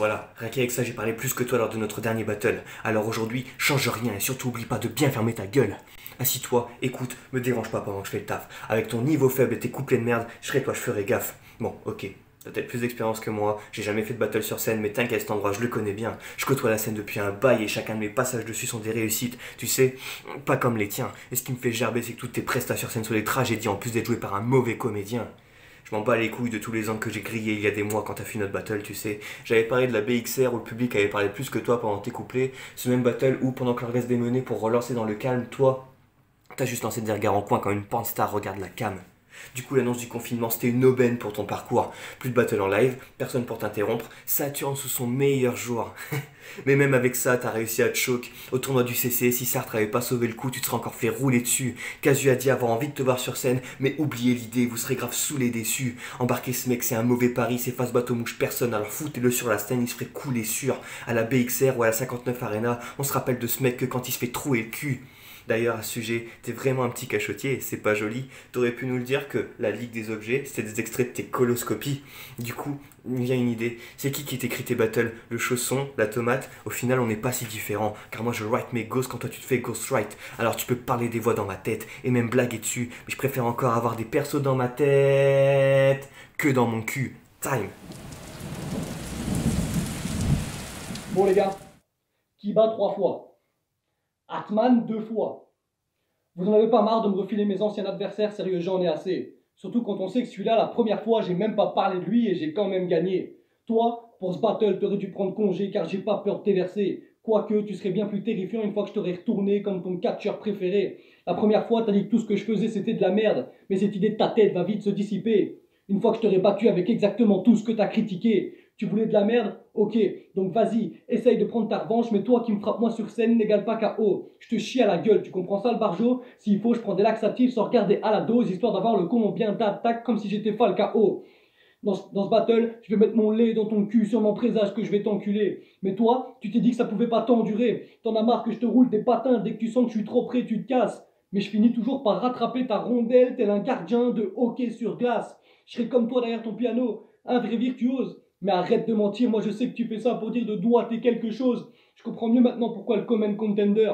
Voilà, rien qu'avec ça, j'ai parlé plus que toi lors de notre dernier battle. Alors aujourd'hui, change rien et surtout oublie pas de bien fermer ta gueule. Assis-toi, écoute, me dérange pas pendant que je fais le taf. Avec ton niveau faible et tes couplets de merde, je ferai gaffe. Bon, ok. T'as peut-être plus d'expérience que moi, j'ai jamais fait de battle sur scène, mais t'inquiète, cet endroit, je le connais bien. Je côtoie la scène depuis un bail et chacun de mes passages dessus sont des réussites, tu sais, pas comme les tiens. Et ce qui me fait gerber, c'est que toutes tes prestats sur scène sont des tragédies en plus d'être jouées par un mauvais comédien. Je m'en bats les couilles de tous les angles que j'ai grillés il y a des mois quand t'as fait notre battle, tu sais. J'avais parlé de la BXR où le public avait parlé plus que toi pendant tes couplets. Ce même battle où, pendant que leur reste démené pour relancer dans le calme, toi, t'as juste lancé des regards en coin quand une pornstar regarde la cam. Du coup, l'annonce du confinement, c'était une aubaine pour ton parcours. Plus de battle en live, personne pour t'interrompre, Saturne sous son meilleur jour. Mais même avec ça, t'as réussi à te choquer. Au tournoi du CC, si Sartre avait pas sauvé le coup, tu te serais encore fait rouler dessus. Casu a dit avoir envie de te voir sur scène, mais oubliez l'idée, vous serez grave saoulés déçus. Embarquer ce mec, c'est un mauvais pari, c'est face bateau mouche personne, alors foutez-le sur la scène, il se ferait couler sûr. À la BXR ou à la 59 Arena, on se rappelle de ce mec que quand il se fait trouer le cul. D'ailleurs, à ce sujet, t'es vraiment un petit cachotier, c'est pas joli. T'aurais pu nous le dire que la Ligue des objets, c'était des extraits de tes coloscopies. Du coup, il me vient une idée. C'est qui t'écrit tes battles? Le chausson, la tomate? Au final, on n'est pas si différents. Car moi, je write mes ghosts quand toi, tu te fais ghostwrite. Alors, tu peux parler des voix dans ma tête et même blaguer dessus. Mais je préfère encore avoir des persos dans ma tête que dans mon cul. Time. Bon les gars, Kiba 3 fois, Atman 2 fois. Vous en avez pas marre de me refiler mes anciens adversaires, sérieux, j'en ai assez. Surtout quand on sait que celui-là, la première fois, j'ai même pas parlé de lui et j'ai quand même gagné. Toi, pour ce battle, t'aurais dû prendre congé car j'ai pas peur de t'éverser. Quoique, tu serais bien plus terrifiant une fois que je t'aurais retourné comme ton catcheur préféré. La première fois, t'as dit que tout ce que je faisais c'était de la merde, mais cette idée de ta tête va vite se dissiper. Une fois que je t'aurais battu avec exactement tout ce que t'as critiqué. Tu voulais de la merde? Ok, donc vas-y, essaye de prendre ta revanche, mais toi qui me frappes moi sur scène n'égale pas KO. Je te chie à la gueule, tu comprends ça le barjo? S'il faut, je prends des laxatifs sans regarder à la dose, histoire d'avoir le con bien d'attaque comme si j'étais pas le KO. Dans ce battle, je vais mettre mon lait dans ton cul sur mon présage que je vais t'enculer. Mais toi, tu t'es dit que ça pouvait pas t'endurer. T'en as marre que je te roule des patins, dès que tu sens que je suis trop près, tu te casses. Mais je finis toujours par rattraper ta rondelle tel un gardien de hockey sur glace. Je serai comme toi derrière ton piano, un vrai virtuose. Mais arrête de mentir, moi je sais que tu fais ça pour dire de doigter quelque chose. Je comprends mieux maintenant pourquoi le common contender.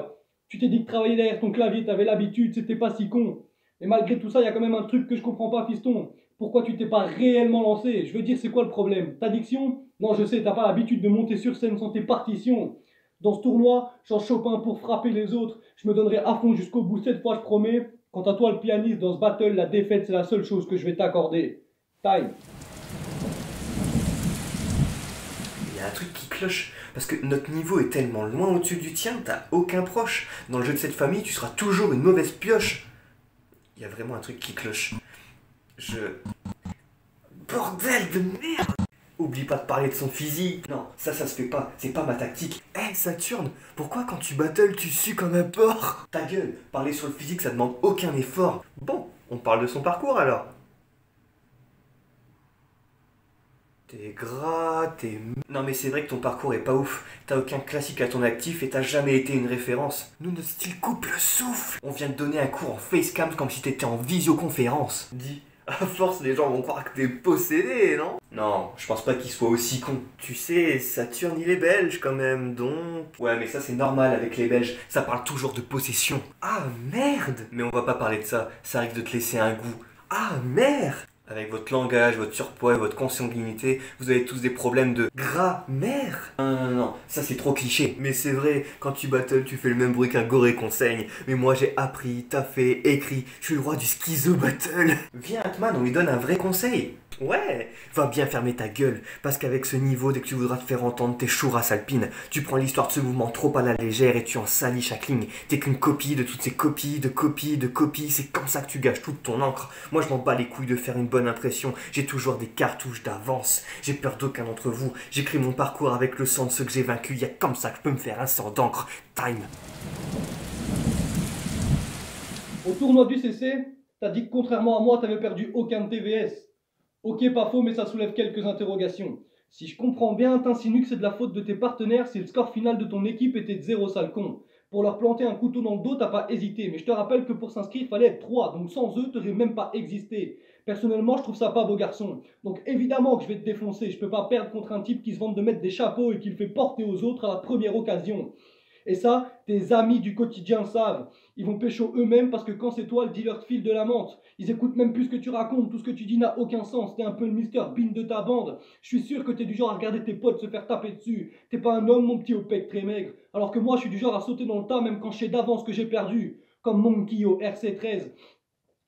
Tu t'es dit que travailler derrière ton clavier, t'avais l'habitude, c'était pas si con. Et malgré tout ça, il y a quand même un truc que je comprends pas, fiston. Pourquoi tu t'es pas réellement lancé? Je veux dire, c'est quoi le problème? Ta diction? Non, je sais, t'as pas l'habitude de monter sur scène sans tes partitions. Dans ce tournoi, j'en chope un pour frapper les autres. Je me donnerai à fond jusqu'au bout, cette fois je promets. Quant à toi, le pianiste, dans ce battle, la défaite, c'est la seule chose que je vais t'accorder. Time. Il y a un truc qui cloche, parce que notre niveau est tellement loin au-dessus du tien, t'as aucun proche. Dans le jeu de cette famille, tu seras toujours une mauvaise pioche. Il y a vraiment un truc qui cloche. Bordel de merde! Oublie pas de parler de son physique. Non, ça se fait pas, c'est pas ma tactique. Hé Saturne, pourquoi quand tu battles tu sues comme un porc? Ta gueule, parler sur le physique ça demande aucun effort. Bon, on parle de son parcours alors. T'es gras, t'es... Non mais c'est vrai que ton parcours est pas ouf. T'as aucun classique à ton actif et t'as jamais été une référence. Nous, notre style coupe le souffle. On vient de donner un cours en facecam comme si t'étais en visioconférence. Dis, à force les gens vont croire que t'es possédé, non? Non, je pense pas qu'il soit aussi con. Tu sais, Saturne il est belge quand même, donc... Ouais mais ça c'est normal avec les Belges, ça parle toujours de possession. Ah merde! Mais on va pas parler de ça, ça risque de te laisser un goût. Ah merde! Avec votre langage, votre surpoids et votre consanguinité, vous avez tous des problèmes de grammaire. Non, ça c'est trop cliché. Mais c'est vrai, quand tu battles, tu fais le même bruit qu'un goré qu'on saigne. Mais moi j'ai appris, taffé, écrit, je suis le roi du schizo battle. Viens Atman, on lui donne un vrai conseil. Ouais, va bien fermer ta gueule, parce qu'avec ce niveau, dès que tu voudras te faire entendre tes chourasses alpines, tu prends l'histoire de ce mouvement trop à la légère et tu en salis chaque ligne. T'es qu'une copie de toutes ces copies, de copies, de copies, c'est comme ça que tu gâches toute ton encre. Moi je m'en bats les couilles de faire une bonne impression, j'ai toujours des cartouches d'avance, j'ai peur d'aucun d'entre vous, j'écris mon parcours avec le sang de ceux que j'ai vaincus, y'a comme ça que je peux me faire un sang d'encre. Time. Au tournoi du CC, t'as dit que contrairement à moi, t'avais perdu aucun de TVS. Ok, pas faux, mais ça soulève quelques interrogations. Si je comprends bien, t'insinues que c'est de la faute de tes partenaires si le score final de ton équipe était de 0 sale con. Pour leur planter un couteau dans le dos, t'as pas hésité, mais je te rappelle que pour s'inscrire, il fallait être 3, donc sans eux, t'aurais même pas existé. Personnellement, je trouve ça pas beau garçon. Donc évidemment que je vais te défoncer. Je peux pas perdre contre un type qui se vante de mettre des chapeaux et qui le fait porter aux autres à la première occasion. Et ça, tes amis du quotidien savent. Ils vont pécho eux-mêmes parce que quand c'est toi le dealer de fil de la menthe, ils écoutent même plus ce que tu racontes, tout ce que tu dis n'a aucun sens. T'es un peu le Mr Bean de ta bande. Je suis sûr que t'es du genre à regarder tes potes se faire taper dessus. T'es pas un homme, mon petit au pec très maigre. Alors que moi, je suis du genre à sauter dans le tas même quand je sais d'avance que j'ai perdu. Comme Monkey au RC13.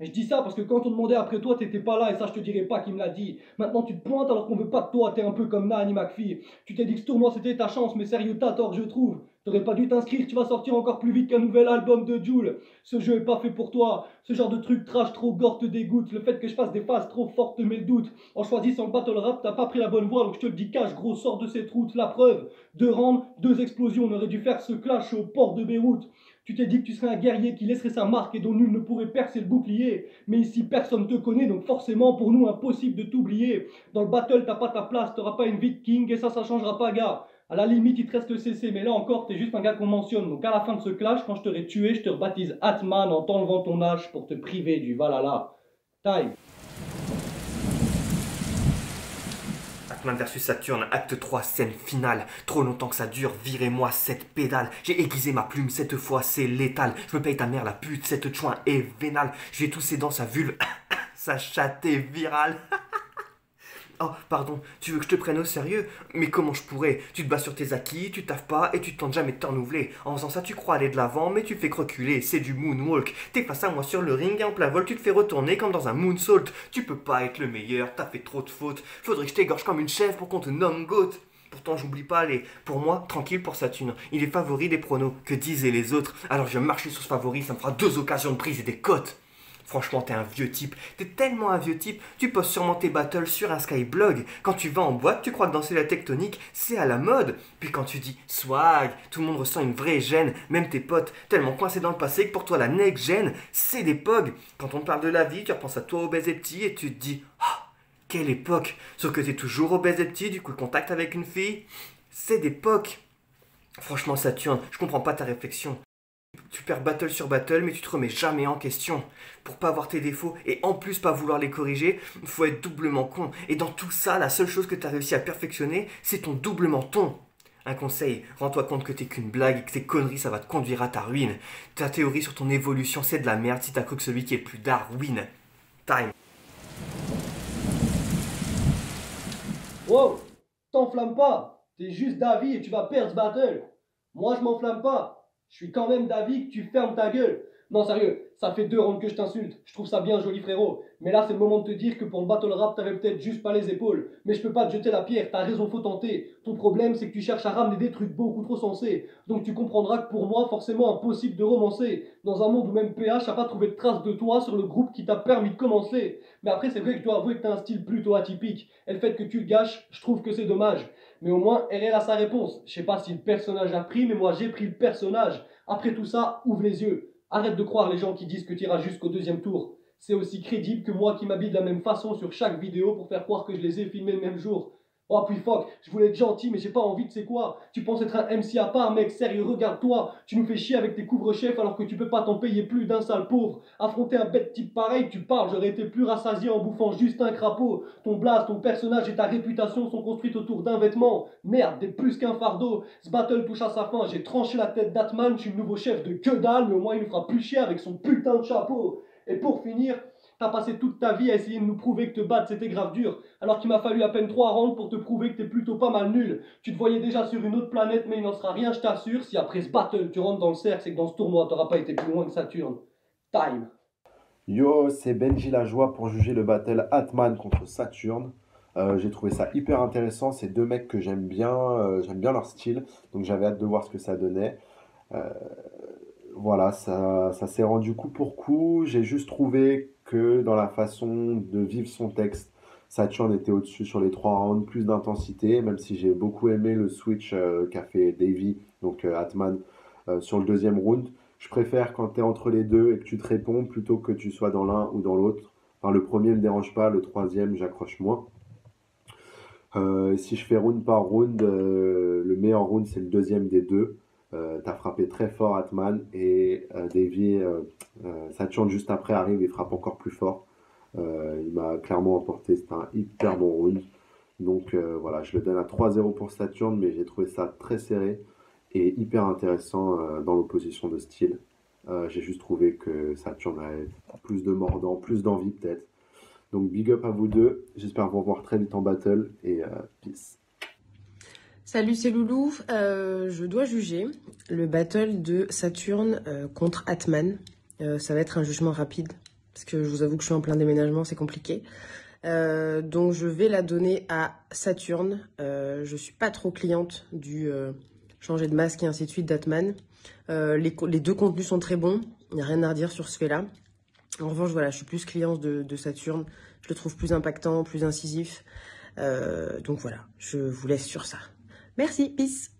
Et je dis ça parce que quand on demandait après toi, t'étais pas là et ça je te dirais pas qui me l'a dit. Maintenant tu te pointes alors qu'on veut pas de toi, t'es un peu comme Nani McPhee. Tu t'es dit que ce tournoi c'était ta chance, mais sérieux t'as tort je trouve. T'aurais pas dû t'inscrire, tu vas sortir encore plus vite qu'un nouvel album de Jul. Ce jeu est pas fait pour toi. Ce genre de truc trash trop gore te dégoûte. Le fait que je fasse des phases trop fortes te met le doute. En choisissant le battle rap, t'as pas pris la bonne voie, donc je te le dis cache gros, sors de cette route. La preuve, 2 rounds, 2 explosions. On aurait dû faire ce clash au port de Beyrouth. Tu t'es dit que tu serais un guerrier qui laisserait sa marque et dont nul ne pourrait percer le bouclier. Mais ici, personne te connaît, donc forcément, pour nous, impossible de t'oublier. Dans le battle, t'as pas ta place, t'auras pas une vie de king, et ça changera pas, gars. À la limite, il te reste le CC, mais là encore, t'es juste un gars qu'on mentionne. Donc à la fin de ce clash, quand je t'aurai tué, je te rebaptise Atman en t'enlevant ton âge pour te priver du Valhalla. Time. Atman versus Saturne, acte 3, scène finale. Trop longtemps que ça dure, virez-moi cette pédale. J'ai aiguisé ma plume, cette fois c'est létal. Je me paye ta mère la pute, cette chouin est vénale. J'ai toussé dans sa vulve, sa chatte est virale. Oh, pardon, tu veux que je te prenne au sérieux? Mais comment je pourrais? Tu te bats sur tes acquis, tu taffes pas et tu tentes jamais de te renouveler. En faisant ça, tu crois aller de l'avant, mais tu fais que reculer. C'est du moonwalk. T'es face à moi sur le ring et en plein vol, tu te fais retourner comme dans un moonsault. Tu peux pas être le meilleur, t'as fait trop de fautes. Faudrait que je t'égorge comme une chèvre pour qu'on te nomme GOAT. Pourtant, j'oublie pas les. Pour moi, tranquille pour Saturne. Il est favori des pronos. Que disaient les autres? Alors je vais marcher sur ce favori, ça me fera 2 occasions de briser des côtes. Franchement, t'es un vieux type. T'es tellement un vieux type, tu postes sûrement tes battles sur un Skyblog. Quand tu vas en boîte, tu crois que danser la tectonique, c'est à la mode. Puis quand tu dis swag, tout le monde ressent une vraie gêne. Même tes potes, tellement coincés dans le passé que pour toi la next gen, c'est des pogs. Quand on te parle de la vie, tu repenses à toi obèse et petit et tu te dis ah, quelle époque. Sauf que t'es toujours obèse et petit, du coup le contact avec une fille, c'est d'époque. Franchement Saturne, je comprends pas ta réflexion. Tu perds battle sur battle, mais tu te remets jamais en question. Pour pas avoir tes défauts et en plus pas vouloir les corriger, faut être doublement con. Et dans tout ça, la seule chose que t'as réussi à perfectionner, c'est ton double menton. Un conseil, rends-toi compte que t'es qu'une blague et que tes conneries ça va te conduire à ta ruine. Ta théorie sur ton évolution c'est de la merde si t'as cru que celui qui est le plus Darwin. Time. Wow, t'enflamme pas. T'es juste d'avis et tu vas perdre ce battle. Moi, je m'enflamme pas. Je suis quand même d'avis que tu fermes ta gueule. Non, sérieux, ça fait 2 rounds que je t'insulte. Je trouve ça bien joli, frérot. Mais là, c'est le moment de te dire que pour le battle rap, t'avais peut-être juste pas les épaules. Mais je peux pas te jeter la pierre, t'as raison, faut tenter. Ton problème, c'est que tu cherches à ramener des trucs beaucoup trop sensés. Donc tu comprendras que pour moi, forcément impossible de romancer. Dans un monde où même PH a pas trouvé de traces de toi sur le groupe qui t'a permis de commencer. Mais après, c'est vrai que je dois avouer que t'as un style plutôt atypique. Et le fait que tu le gâches, je trouve que c'est dommage. Mais au moins, RL a sa réponse. Je sais pas si le personnage a pris, mais moi j'ai pris le personnage. Après tout ça, ouvre les yeux. Arrête de croire les gens qui disent que tu iras jusqu'au 2e tour. C'est aussi crédible que moi qui m'habille de la même façon sur chaque vidéo pour faire croire que je les ai filmés le même jour. Oh puis fuck, je voulais être gentil mais j'ai pas envie de c'est quoi. Tu penses être un MC à part mec, sérieux, regarde-toi. Tu nous fais chier avec tes couvre-chefs alors que tu peux pas t'en payer plus d'un sale pauvre. Affronter un bête type pareil, tu parles, j'aurais été plus rassasié en bouffant juste un crapaud. Ton blast, ton personnage et ta réputation sont construites autour d'un vêtement. Merde, t'es plus qu'un fardeau. Ce battle touche à sa fin, j'ai tranché la tête d'Atman, je suis le nouveau chef de que dalle, mais au moins il nous fera plus chier avec son putain de chapeau. Et pour finir, t'as passé toute ta vie à essayer de nous prouver que te battre c'était grave dur, alors qu'il m'a fallu à peine 3 rounds pour te prouver que t'es plutôt pas mal nul. Tu te voyais déjà sur une autre planète, mais il n'en sera rien, je t'assure. Si après ce battle tu rentres dans le cercle, c'est que dans ce tournoi t'auras pas été plus loin que Saturne. Time. Yo, c'est Benji Lajoie pour juger le battle Atman contre Saturne. J'ai trouvé ça hyper intéressant. C'est 2 mecs que j'aime bien leur style, donc j'avais hâte de voir ce que ça donnait. Euh, voilà, ça s'est rendu coup pour coup. J'ai juste trouvé que dans la façon de vivre son texte, Saturn était au-dessus sur les 3 rounds, plus d'intensité, même si j'ai beaucoup aimé le switch qu'a fait Davy, donc Atman, sur le 2e round. Je préfère quand tu es entre les deux et que tu te réponds plutôt que tu sois dans l'un ou dans l'autre. Enfin, le premier me dérange pas, le 3e j'accroche moins. Si je fais round par round, le meilleur round c'est le 2e des deux. T'as frappé très fort Atman et Davy, Saturn juste après arrive et frappe encore plus fort. Il m'a clairement emporté, c'était un hyper bon round. Donc voilà, je le donne à 3-0 pour Saturne, mais j'ai trouvé ça très serré et hyper intéressant dans l'opposition de style. J'ai juste trouvé que Saturne avait plus de mordant, plus d'envie peut-être. Donc big up à vous deux, j'espère vous revoir très vite en battle et peace. Salut, c'est Loulou. Je dois juger le battle de Saturne contre Atman. Ça va être un jugement rapide, parce que je vous avoue que je suis en plein déménagement, c'est compliqué. Donc je vais la donner à Saturne. Je suis pas trop cliente du changer de masque et ainsi de suite d'Atman. Les deux contenus sont très bons, il n'y a rien à redire sur ce fait-là. En revanche, voilà, je suis plus cliente de Saturne. Je le trouve plus impactant, plus incisif. Donc voilà, je vous laisse sur ça. Merci, peace.